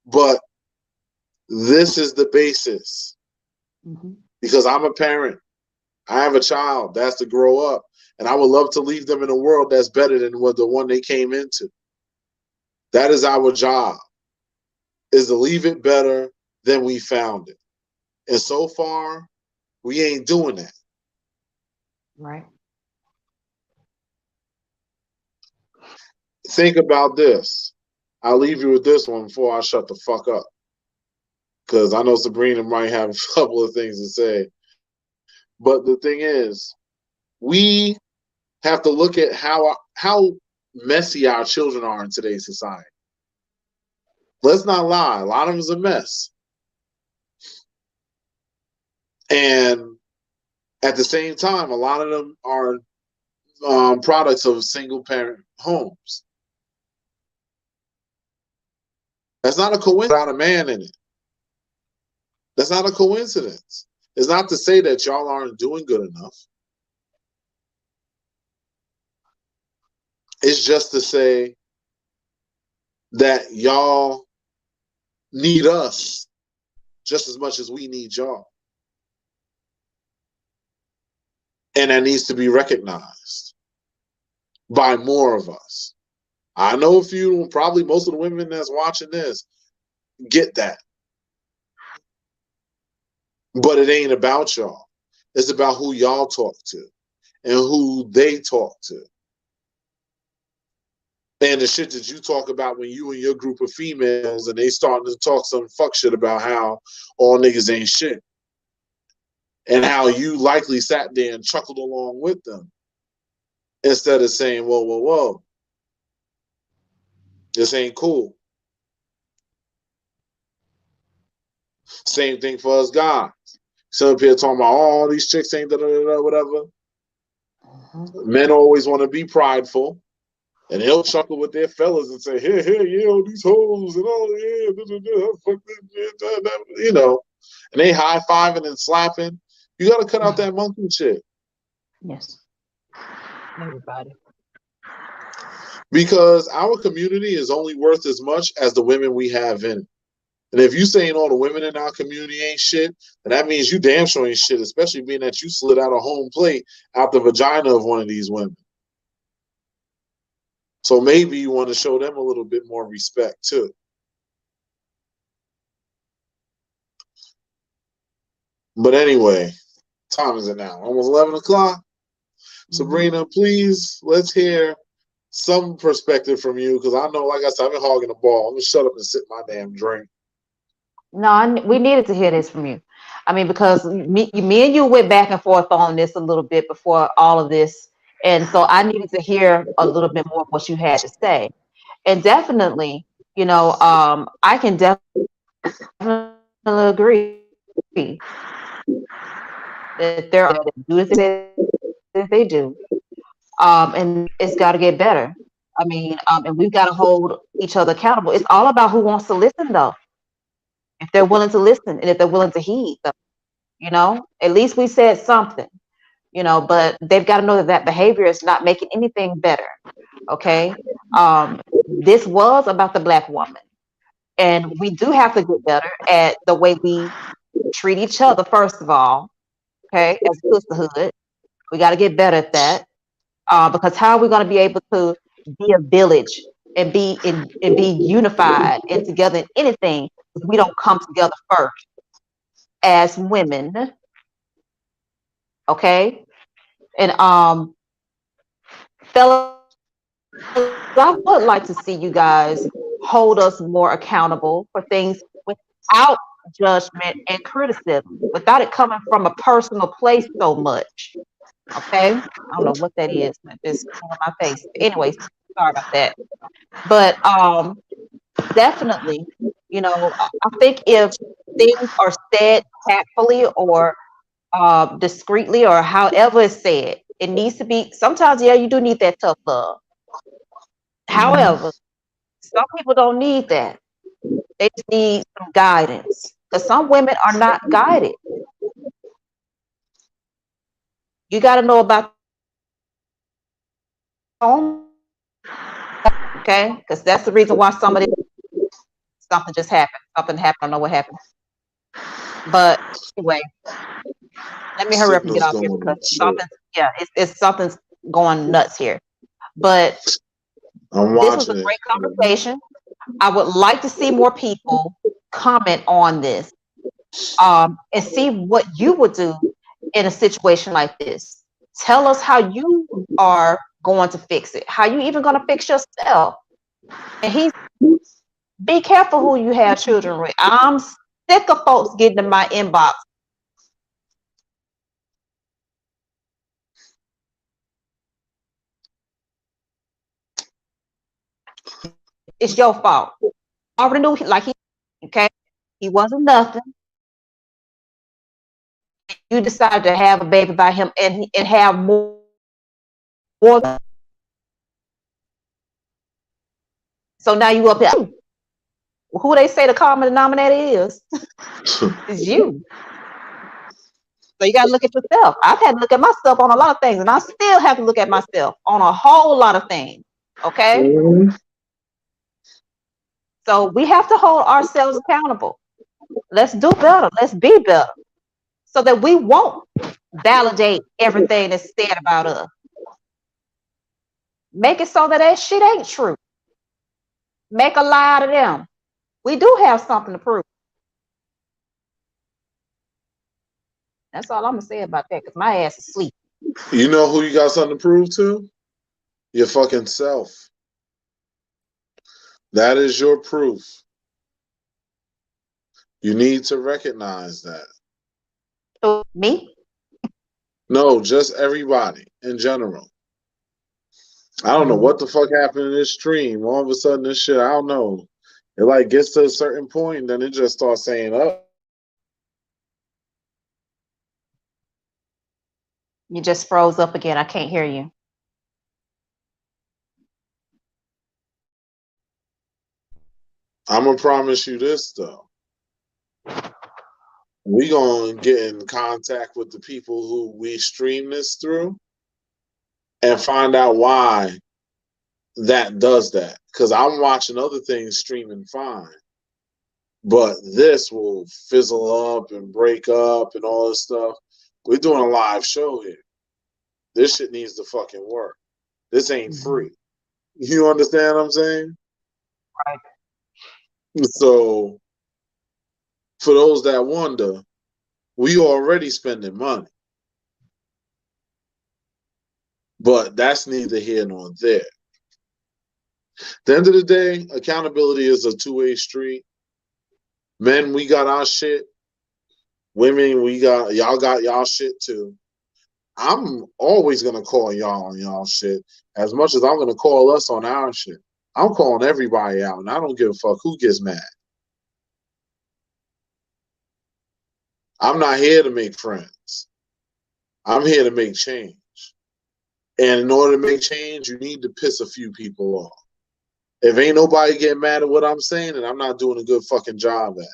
But this is the basis. Mm-hmm. Because I'm a parent. I have a child that's to grow up. And I would love to leave them in a world that's better than what the one they came into. That is our job, is to leave it better than we found it. And so far, we ain't doing that. Right. Think about this. I'll leave you with this one before I shut the fuck up. Because I know Sabrina might have a couple of things to say. But the thing is, we have to look at how messy our children are in today's society. Let's not lie. A lot of them is a mess. And at the same time, a lot of them are products of single-parent homes. That's not a coincidence without a man in it. That's not a coincidence. It's not to say that y'all aren't doing good enough. It's just to say that y'all need us just as much as we need y'all. And that needs to be recognized by more of us. I know a few, probably most of the women that's watching this get that. But it ain't about y'all. It's about who y'all talk to and who they talk to. And the shit that you talk about when you and your group of females and they starting to talk some fuck shit about how all niggas ain't shit. And how you likely sat there and chuckled along with them. Instead of saying, whoa, whoa, whoa. This ain't cool. Same thing for us guys. Some people talking about, oh, all these chicks ain't da-da-da-da, whatever. Mm-hmm. Men always want to be prideful. And they'll chuckle with their fellas and say, here, yeah, these hoes and all, yeah, fuck this, you know. And they high-fiving and slapping. You got to cut out that monkey shit. Yes. Everybody. Because our community is only worth as much as the women we have in it. And if you saying all the women in our community ain't shit, then that means you damn sure ain't shit, especially being that you slid out a home plate out the vagina of one of these women. So maybe you want to show them a little bit more respect too. But anyway, time is it now? Almost 11 o'clock. Sabrina, please, let's hear some perspective from you, because I know, like I said, I've been hogging the ball. I'm going to shut up and sip my damn drink. No, we needed to hear this from you. I mean, because me and you went back and forth on this a little bit before all of this. And so I needed to hear a little bit more of what you had to say. And definitely, I can definitely agree that there are that do as they do. And it's got to get better. I mean, and we've got to hold each other accountable. It's all about who wants to listen, though. If they're willing to listen and if they're willing to heed, at least we said something, but they've got to know that that behavior is not making anything better. Okay. This was about the Black woman, and we do have to get better at the way we treat each other, first of all. Okay. As a sisterhood, we got to get better at that. Because how are we going to be able to be a village and be unified and together in anything if we don't come together first as women? Okay. And fellas, I would like to see you guys hold us more accountable for things without judgment and criticism, without it coming from a personal place so much. Okay. I don't know what that is. It's on my face. Anyways, sorry about that. But definitely, I think if things are said tactfully or discreetly or however it's said, it needs to be. Sometimes, yeah, you do need that tough love. However, some people don't need that. They just need some guidance because some women are not guided. You got to know about your own, okay? Because that's the reason why something just happened. Something happened. I don't know what happened. But anyway, let me hurry up and get Signal's off here going because on shit. it's something's going nuts here. But I'm this was a watching it. great conversation. I would like to see more people comment on this and see what you would do in a situation like this. Tell us how you are going to fix it. How you even going to fix yourself? And be careful who you have children with. I'm sick of folks getting in my inbox. It's your fault. I already knew, okay, he wasn't nothing. You decided to have a baby by him and have more. So now you up here. Who they say the common denominator is you. So you got to look at yourself. I've had to look at myself on a lot of things, and I still have to look at myself on a whole lot of things. Okay. So we have to hold ourselves accountable. Let's do better. Let's be better so that we won't validate everything that's said about us. Make it so that that shit ain't true. Make a lie out of them. We do have something to prove. That's all I'm gonna say about that because my ass is asleep. You know who you got something to prove to? Your fucking self. That is your proof. You need to recognize that. So me? No, just everybody in general. I don't know what the fuck happened in this stream. All of a sudden, this shit, I don't know. It like gets to a certain point, and then it just starts saying, "Oh, You just froze up again. I can't hear you. I'm gonna promise you this though. We gonna get in contact with the people who we stream this through, and find out why that does that. Because I'm watching other things streaming fine, but this will fizzle up and break up and all this stuff. We're doing a live show here. This shit needs to fucking work. This ain't free. You understand what I'm saying? Right. So, for those that wonder, we already spending money. But that's neither here nor there. At the end of the day, accountability is a two-way street. Men, we got our shit. Women, y'all got y'all shit too. I'm always gonna call y'all on y'all shit as much as I'm gonna call us on our shit. I'm calling everybody out, and I don't give a fuck who gets mad. I'm not here to make friends. I'm here to make change. And in order to make change, you need to piss a few people off. If ain't nobody getting mad at what I'm saying, then I'm not doing a good fucking job at it.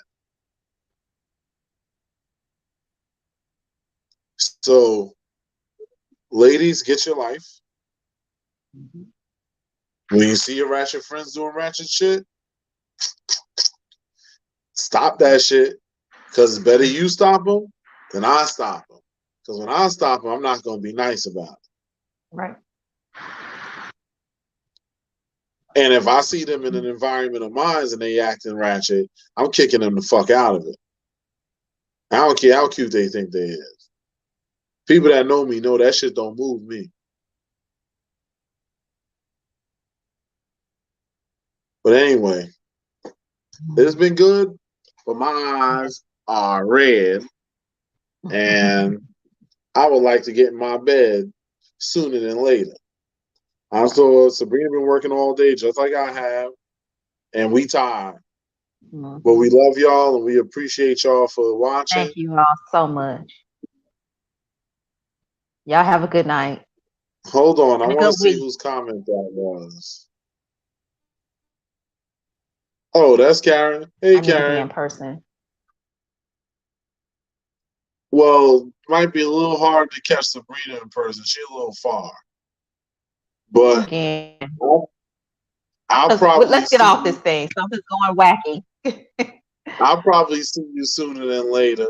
So, ladies, get your life. When you see your ratchet friends doing ratchet shit, stop that shit. Because it's better you stop them than I stop them. Because when I stop them, I'm not going to be nice about it. Right. And if I see them in an environment of mine and they acting ratchet, I'm kicking them the fuck out of it. I don't care how cute they think they is. People that know me know that shit don't move me. But anyway, it's been good, but my eyes are red, and I would like to get in my bed sooner than later. Also, Sabrina been working all day just like I have, and we tired. But we love y'all and we appreciate y'all for watching. Thank you all so much. Y'all have a good night. Hold on, I And a want to good see week. whose comment that was. Oh, that's Karen. Hey, I need to be in Karen. person. Well, might be a little hard to catch Sabrina in person. She's a little far. But Again. I'll probably Let's get see off this you. thing. Something's going wacky. I'll probably see you sooner than later.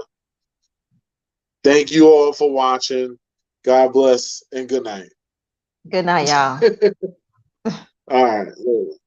Thank you all for watching. God bless and good night. Good night, y'all. All right. Later.